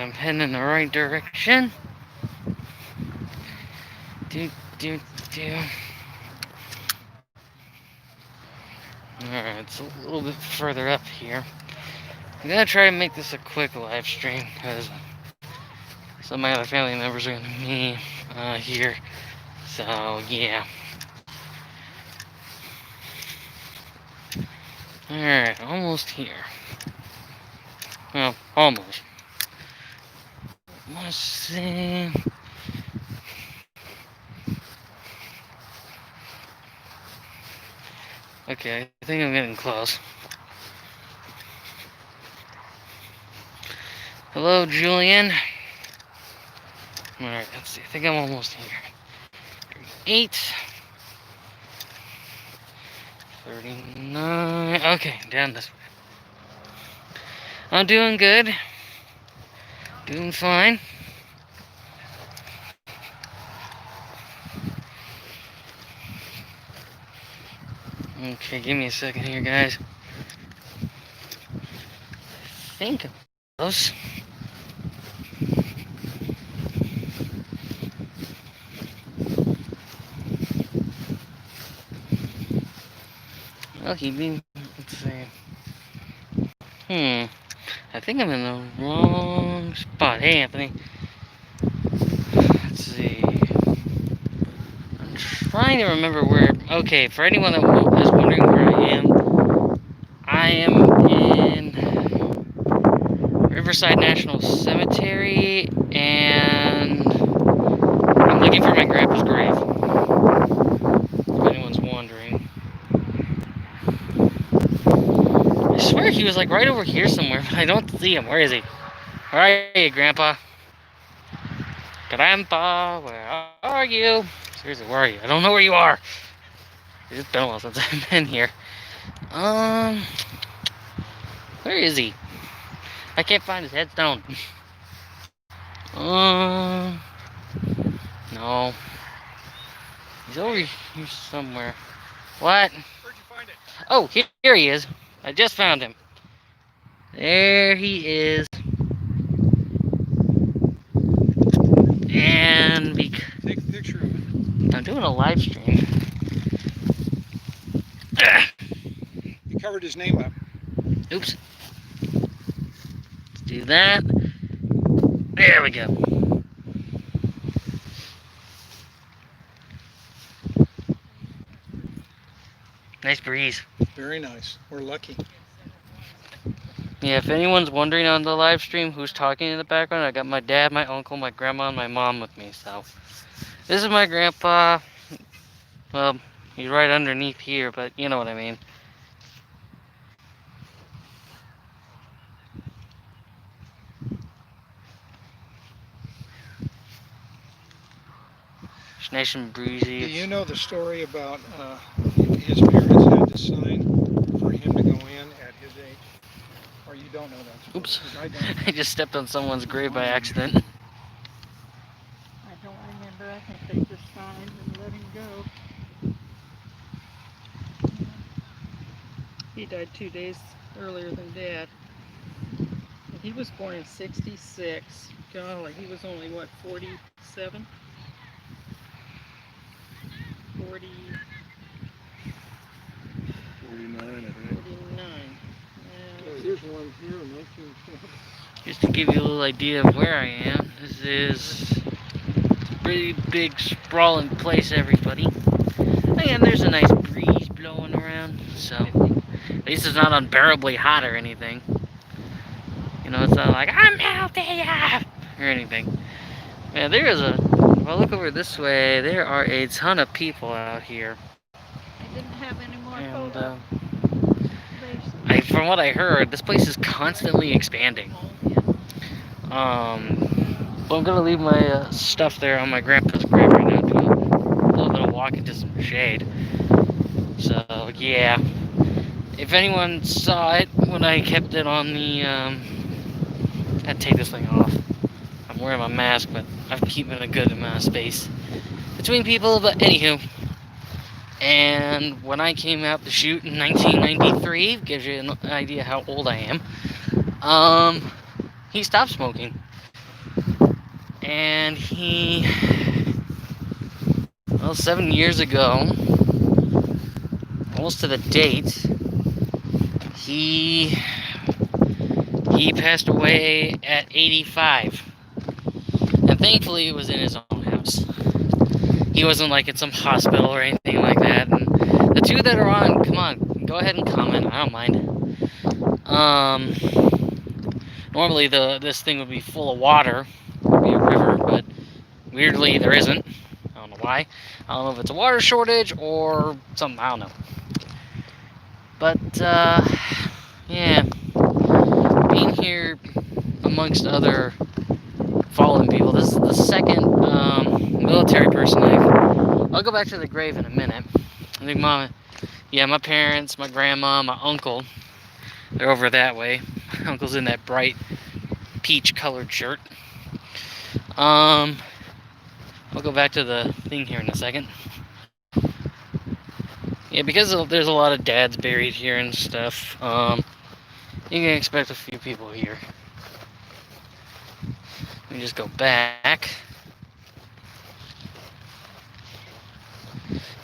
I'm heading in the right direction. Do, do, do. Alright, it's a little bit further up here. I'm gonna try to make this a quick live stream because some of my other family members are gonna be here. So, yeah. Alright, almost here. Well, almost. Let's see. Okay, I think I'm getting close. Hello, Julian. Alright, let's see. I think I'm almost here. 8. 39. Okay, down this way. I'm doing good. Doing fine. Okay, give me a second here, guys. I think I'm close. Well, let's see. I think I'm in the wrong spot. Hey, Anthony. Let's see. I'm trying to remember where. Okay, for anyone that is wondering where I am in Riverside National Cemetery, and I'm looking for my grandpa's grave. If anyone's wondering. I swear he was like right over here somewhere, but I don't see him. Where is he? Where are you, Grandpa? Grandpa, where are you? Seriously, where are you? I don't know where you are. It's been a while since I've been here. Where is he? I can't find his headstone. No. He's over here somewhere. What? Where'd you find it? Oh, here he is. I just found him. There he is. And take a picture of it. I'm doing a live stream. You covered his name up. Oops. Let's do that. There we go. Nice breeze. Very nice. We're lucky. Yeah, if anyone's wondering on the live stream who's talking in the background, I got my dad, my uncle, my grandma, and my mom with me. So, this is my grandpa. Well, he's right underneath here, but you know what I mean. It's nice and breezy. Do you know the story about his parents had to sign for him to go in at his age? Or you don't know that story? Oops. I don't. I just stepped on someone's grave by accident. I don't remember. I think they just signed and let him go. He died 2 days earlier than Dad. He was born in '66. Golly, he was only, what, 47? 40... 49, I think. 49. Here's one here, 1920. Just to give you a little idea of where I am, this is a pretty big sprawling place, everybody. Again, there's a nice breeze blowing around, so at least it's not unbearably hot or anything. You know, it's not like, I'm melting or anything. Yeah, there is if I look over this way, there are a ton of people out here. They didn't have any more And, photos. from what I heard, this place is constantly expanding. But I'm gonna leave my stuff there on my grandpa's grave right now, do a little bit of walk into some shade. So yeah, if anyone saw it when I kept it on the, I had to take this thing off. I'm wearing my mask, but I'm keeping a good amount of space between people. But anywho. And when I came out to shoot in 1993, gives you an idea how old I am, he stopped smoking. And well, 7 years ago, almost to the date, he passed away at 85. And thankfully it was in his own house. He wasn't like in some hospital or anything like that. And the two that are on, come on, go ahead and comment, I don't mind. Normally this thing would be full of water, it would be a river, but weirdly there isn't. I don't know why. I don't know if it's a water shortage or something, I don't know. But, yeah, being here amongst other fallen people, this is the second military person I'll go back to the grave in a minute. I think my parents, my grandma, my uncle, they're over that way. My uncle's in that bright peach colored shirt. I'll go back to the thing here in a second. Yeah, because there's a lot of dads buried here and stuff, you can expect a few people here. Let me just go back.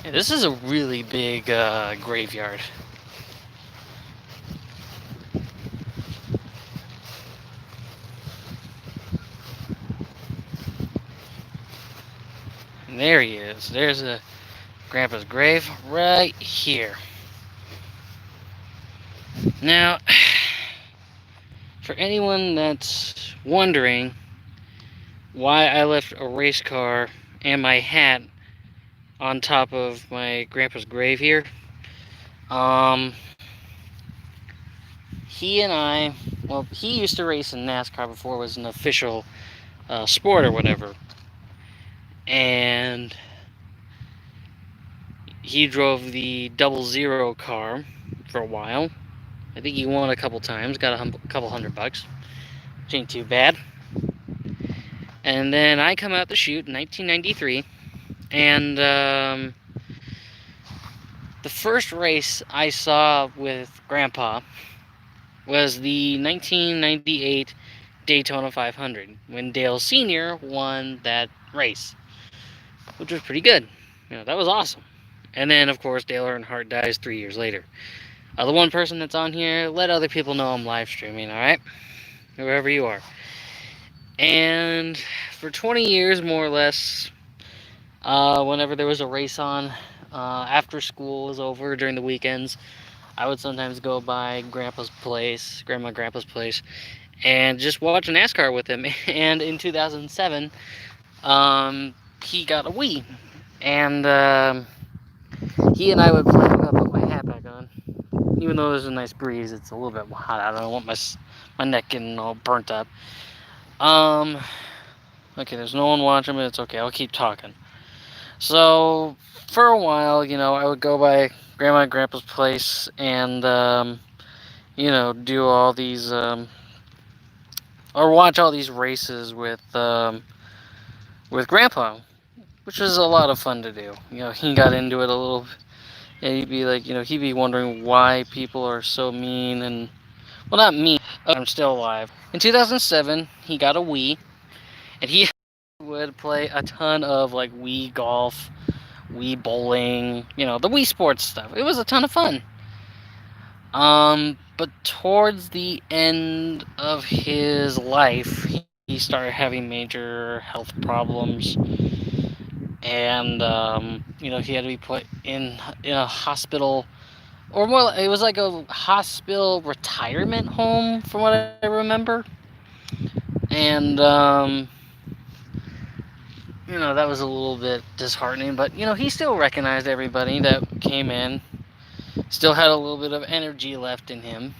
Yeah, this is a really big graveyard. And there he is. There's Grandpa's grave right here. Now, for anyone that's wondering why I left a race car and my hat on top of my grandpa's grave here, he and I, well, he used to race in NASCAR before it was an official sport or whatever, and he drove the 00 car for a while. I think he won a couple times, got a couple $100, which ain't too bad. And then I come out the chute in 1993, and the first race I saw with Grandpa was the 1998 Daytona 500, when Dale Sr. won that race, which was pretty good. You know, that was awesome. And then, of course, Dale Earnhardt dies 3 years later. The one person that's on here, let other people know I'm live streaming, alright? Wherever you are. And for 20 years, more or less, whenever there was a race on, after school was over, during the weekends, I would sometimes go by Grandpa's place, Grandpa's place, and just watch NASCAR with him. And in 2007, he got a Wii. And he and I would play. I'm gonna put my hat back on. Even though there's a nice breeze, it's a little bit hot. I don't want my neck getting all burnt up. Okay, there's no one watching, but it's okay. I'll keep talking. So, for a while, you know, I would go by Grandma and Grandpa's place and, you know, do all these, or watch all these races with Grandpa, which was a lot of fun to do. You know, he got into it a little, and he'd be like, you know, he'd be wondering why people are so mean and, well, not mean, I'm still alive. In 2007, he got a Wii, and he would play a ton of, like, Wii golf, Wii bowling, you know, the Wii Sports stuff. It was a ton of fun. But towards the end of his life, he started having major health problems. And, you know, he had to be put in a hospital, or more, it was like a hospital retirement home, from what I remember. And, you know, that was a little bit disheartening, but, you know, he still recognized everybody that came in, still had a little bit of energy left in him,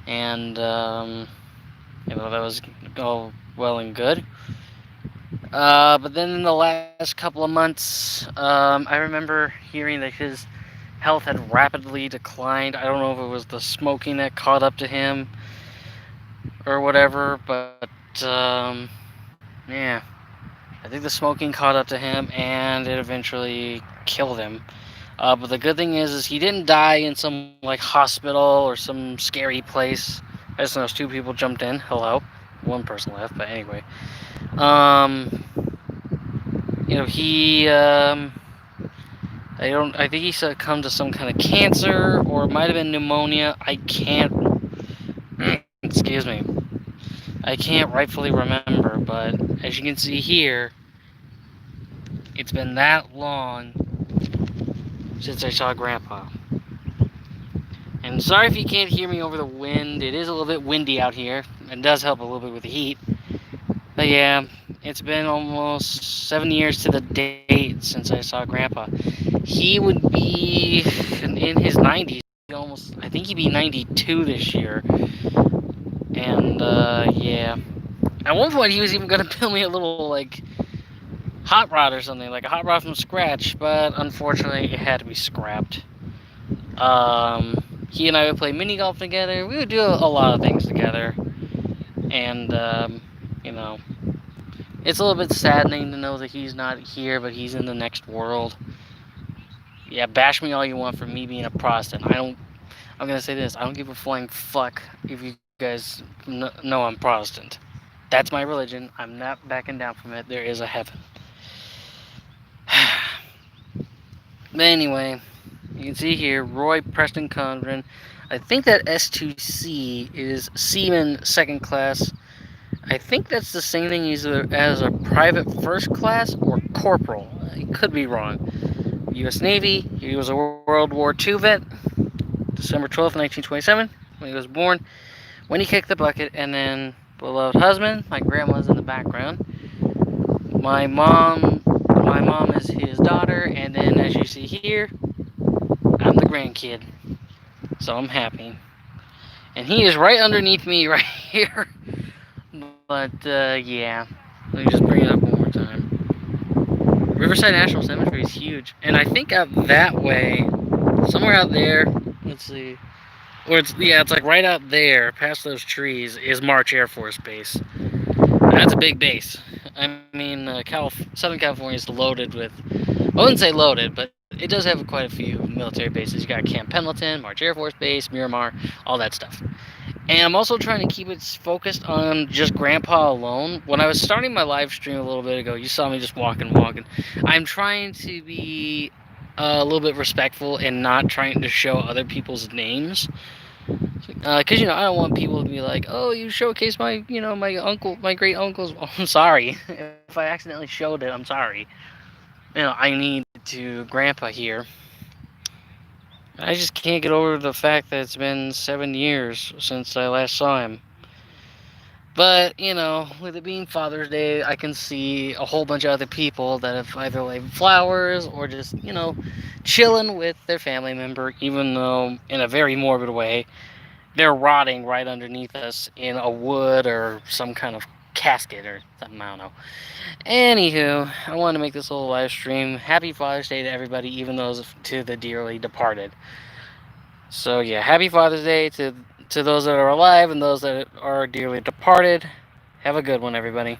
and, you know, that was all well and good. But then in the last couple of months, I remember hearing that his health had rapidly declined. I don't know if it was the smoking that caught up to him or whatever, but yeah, I think the smoking caught up to him and it eventually killed him. But the good thing is he didn't die in some like hospital or some scary place. I just noticed 2 people jumped in. Hello. 1 person left, but anyway. You know, he I think he succumbed to some kind of cancer, or it might have been pneumonia. I can't. Excuse me. I can't rightfully remember, but as you can see here, it's been that long since I saw Grandpa. And sorry if you can't hear me over the wind. It is a little bit windy out here. It does help a little bit with the heat. But yeah, it's been almost 7 years to the date since I saw Grandpa. He would be in his 90s. Almost, I think he'd be 92 this year. And yeah, at one point he was even gonna build me a little like hot rod or something, like a hot rod from scratch. But unfortunately, it had to be scrapped. He and I would play mini golf together. We would do a lot of things together. And you know, it's a little bit saddening to know that he's not here, but he's in the next world. Yeah, bash me all you want for me being a Protestant. I'm gonna say this: I don't give a flying fuck if you guys know I'm Protestant. That's my religion. I'm not backing down from it. There is a heaven. But anyway, you can see here Roy Preston Condren. I think that S2C is Seaman Second Class. I think that's the same thing as a private first class or corporal. I could be wrong. U.S. Navy. He was a World War II vet. December 12th, 1927, when he was born. When he kicked the bucket, and then beloved husband. My grandma's in the background. My mom is his daughter, and then as you see here, I'm the grandkid. So I'm happy. And he is right underneath me right here. But yeah, let me just bring it up one more time. Riverside National Cemetery is huge, and I think out that way, somewhere out there, let's see, or it's like right out there, past those trees, is March Air Force Base. That's a big base. I mean, Southern California is loaded with, I wouldn't say loaded, but it does have quite a few military bases. You got Camp Pendleton, March Air Force Base, Miramar, all that stuff. And I'm also trying to keep it focused on just Grandpa alone. When I was starting my live stream a little bit ago, you saw me just walking. I'm trying to be a little bit respectful and not trying to show other people's names. Because, I don't want people to be like, oh, you showcased my great uncle's. Oh, I'm sorry. If I accidentally showed it, I'm sorry. I need to Grandpa here. I just can't get over the fact that it's been 7 years since I last saw him. But, with it being Father's Day, I can see a whole bunch of other people that have either laid flowers or just, chilling with their family member, even though, in a very morbid way, they're rotting right underneath us in a wood or some kind of casket or something, I don't know. Anywho, I wanted to make this little live stream. Happy Father's Day to everybody, even those to the dearly departed. So yeah, happy Father's Day to those that are alive and those that are dearly departed. Have a good one, everybody.